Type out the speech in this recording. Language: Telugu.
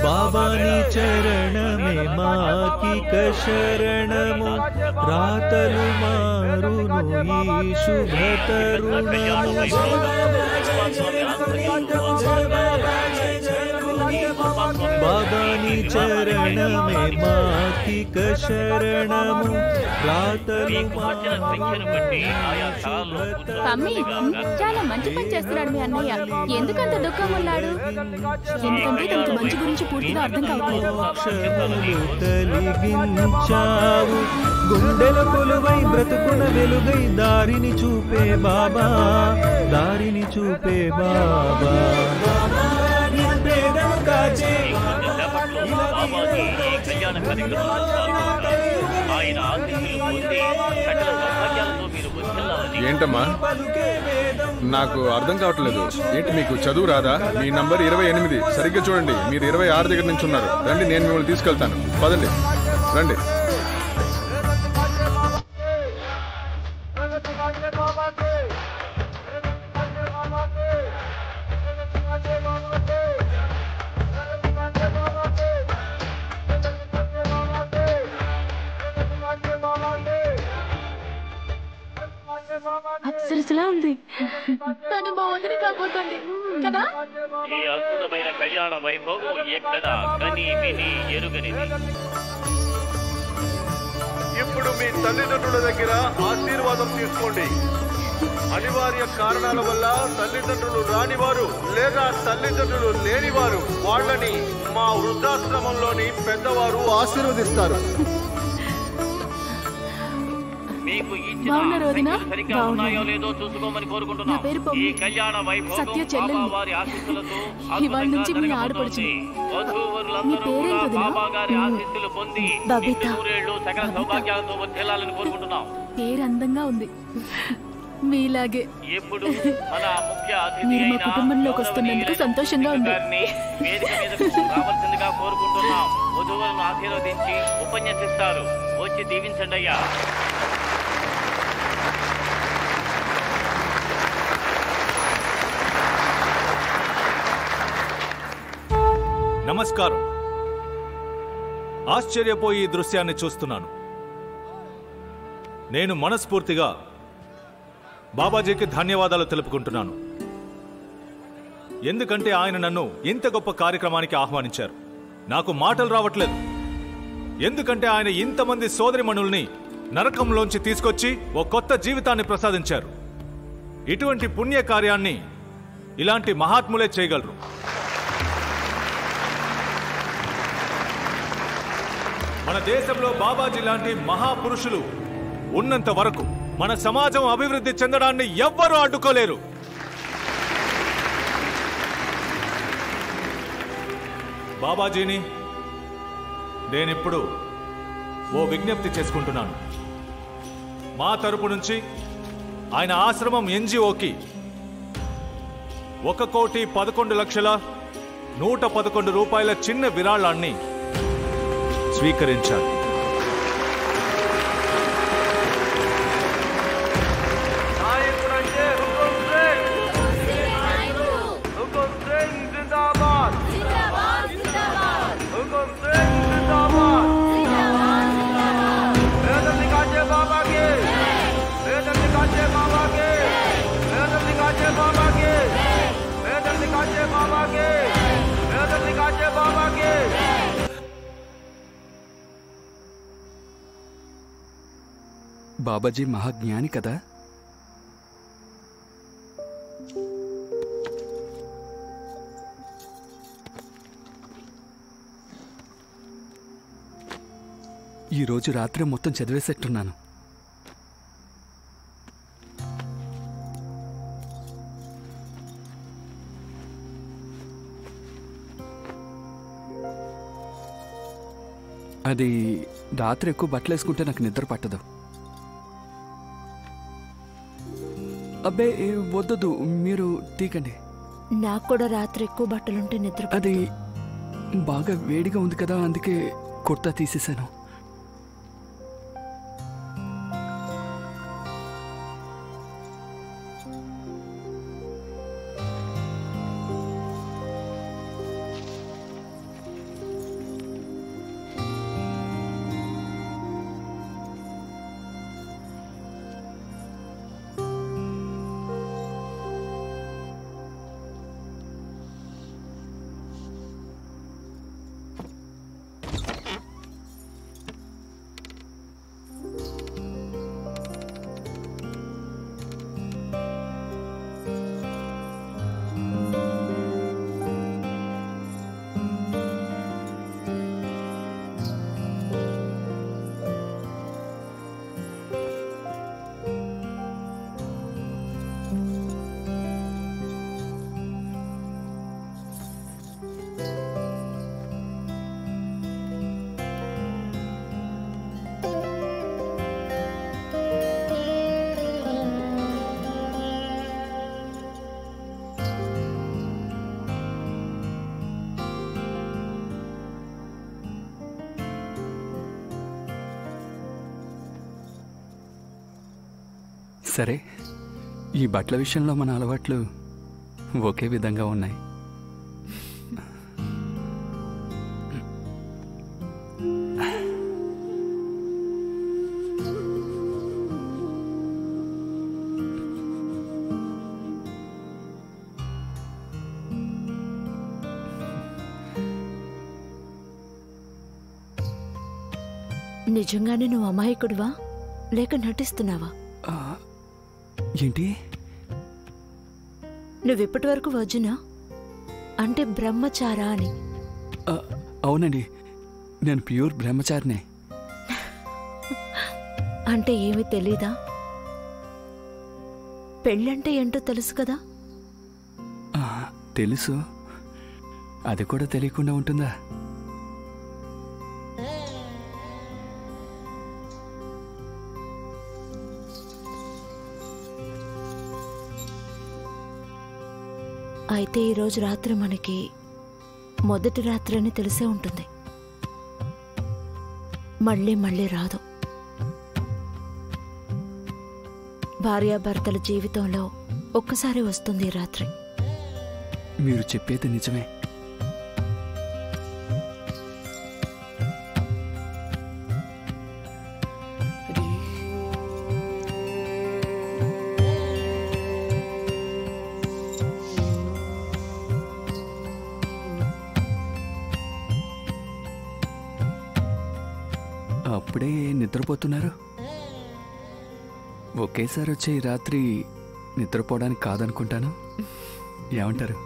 बाबा नी चरण में माकिक शरणमु रातलु मारुनु ई शुभ तरुणमु बाबा नी चरण में माकिक शरणमु रातलु మమ్మీ చాలా మంచి పని చేస్తున్నాడు మీ అన్నయ్య. ఎందుకంత దుఃఖం ఉన్నాడు? ఎందుకంటే తనకు మంచి గురించి పూర్తిగా అర్థం కావట్లేదు. గుండెల కొలువై బ్రతుకున వెలుగై దారిని చూపే బాబా, దారిని చూపే బాబా. ఏంటమ్మా నాకు అర్థం కావట్లేదు. ఏంటి మీకు చదువు రాదా? మీ నంబర్ 28. సరిగ్గా చూడండి, మీరు 26 దగ్గర నుంచి ఉన్నారు. రండి, నేను మిమ్మల్ని తీసుకెళ్తాను. పదండి, రండి. అప్సరసలా ఉంది. తను బాగుంది కాబోతుంది కదా. ఈ అద్భుతమైన కళ్యాణ వైభవం ఎక్కడ కని విని ఎరుగనిది. ఇప్పుడు మీ తల్లిదండ్రుల దగ్గర ఆశీర్వాదం తీసుకోండి. అనివార్య కారణాల వల్ల తల్లిదండ్రులు రానివారు లేదా తల్లిదండ్రులు లేనివారు వాళ్ళని మా వృద్ధాశ్రమంలోని పెద్దవారు ఆశీర్వదిస్తారు. మీకు ఇచ్చిన సరిగ్గా ఉన్నాయో లేదో చూసుకోమని కోరుకుంటున్నాం. ఈ కళ్యాణ వైభవం వారి ఆశీస్సులతో ఇవాళ నుంచి మీ ఆడపడుచు. వధూవరులందరూ కూడా బాబా గారి ఆశీస్సులు పొంది నూరేళ్లు సకల సౌభాగ్యాలతో వర్ధిల్లాలని కోరుకుంటున్నాం. పేరు అందంగా ఉంది, మీలాగే. ఎప్పుడు మన ముఖ్య మీరు మా కుటుంబంలోకి వస్తున్నందుకు సంతోషంగా ఉంది. వేదిక మీదకు రావాల్సిందిగా కోరుకుంటున్నాం. వధువులను ఆశీర్వదించి ఉపన్యసిస్తారు. వచ్చి దీవించండి అయ్యా. నమస్కారం. ఆశ్చర్యపోయి ఈ దృశ్యాన్ని చూస్తున్నాను. నేను మనస్ఫూర్తిగా బాబాజీకి ధన్యవాదాలు తెలుపుకుంటున్నాను. ఎందుకంటే ఆయన నన్ను ఇంత గొప్ప కార్యక్రమానికి ఆహ్వానించారు. నాకు మాటలు రావట్లేదు. ఎందుకంటే ఆయన ఇంతమంది సోదరిమణుల్ని నరకంలోంచి తీసుకొచ్చి ఓ కొత్త జీవితాన్ని ప్రసాదించారు. ఇటువంటి పుణ్య కార్యాన్ని ఇలాంటి మహాత్ములే చేయగలరు. మన దేశంలో బాబాజీ లాంటి మహాపురుషులు ఉన్నంత వరకు మన సమాజం అభివృద్ధి చెందడాన్ని ఎవ్వరూ అడ్డుకోలేరు. బాబాజీని నేనిప్పుడు ఓ విజ్ఞప్తి చేసుకుంటున్నాను. మా తరపు నుంచి ఆయన ఆశ్రమం ఎన్జిఓకి 1,11,111 రూపాయల చిన్న విరాళాన్ని స్వీకరించాలి. బాబాజీ మహాజ్ఞాని కదా. ఈరోజు రాత్రి మొత్తం చదివేసేట్టున్నాను. అది రాత్రి ఎక్కువ బట్టలు వేసుకుంటే నాకు నిద్ర పట్టదు. అబ్బే వద్దదు, మీరు తీకండి. నాకు కూడా రాత్రి ఎక్కువ బట్టలుంటే నిద్ర. అది బాగా వేడిగా ఉంది కదా, అందుకే కుర్తా తీసేశాను. సరే, ఈ బట్టల విషయంలో మన అలవాట్లు ఒకే విధంగా ఉన్నాయి. నిజంగానే నువ్వు అమాయకుడివా లేక నటిస్తున్నావా? ఏంటి? నువ్విప్పటి వరకు వర్జునా అంటే బ్రహ్మచారా అని? అవునండి, నేను ప్యూర్ బ్రహ్మచారినే. అంటే ఏమీ తెలీదా? పెళ్ళంటే ఏంటో తెలుసు కదా? తెలుసు. అది కూడా తెలియకుండా ఉంటుందా? అయితే ఈరోజు రాత్రి మనకి మొదటి రాత్రి అని తెలిసే ఉంటుంది. మళ్ళీ మళ్ళీ రాదు. భార్యాభర్తల జీవితంలో ఒక్కసారి వస్తుంది ఈ రాత్రి. మీరు చెప్పేది నిజమే. అప్పుడే నిద్రపోతున్నారు? ఒకేసారి వచ్చే ఈ రాత్రి నిద్రపోవడానికి కాదనుకుంటాను. ఏమంటారు?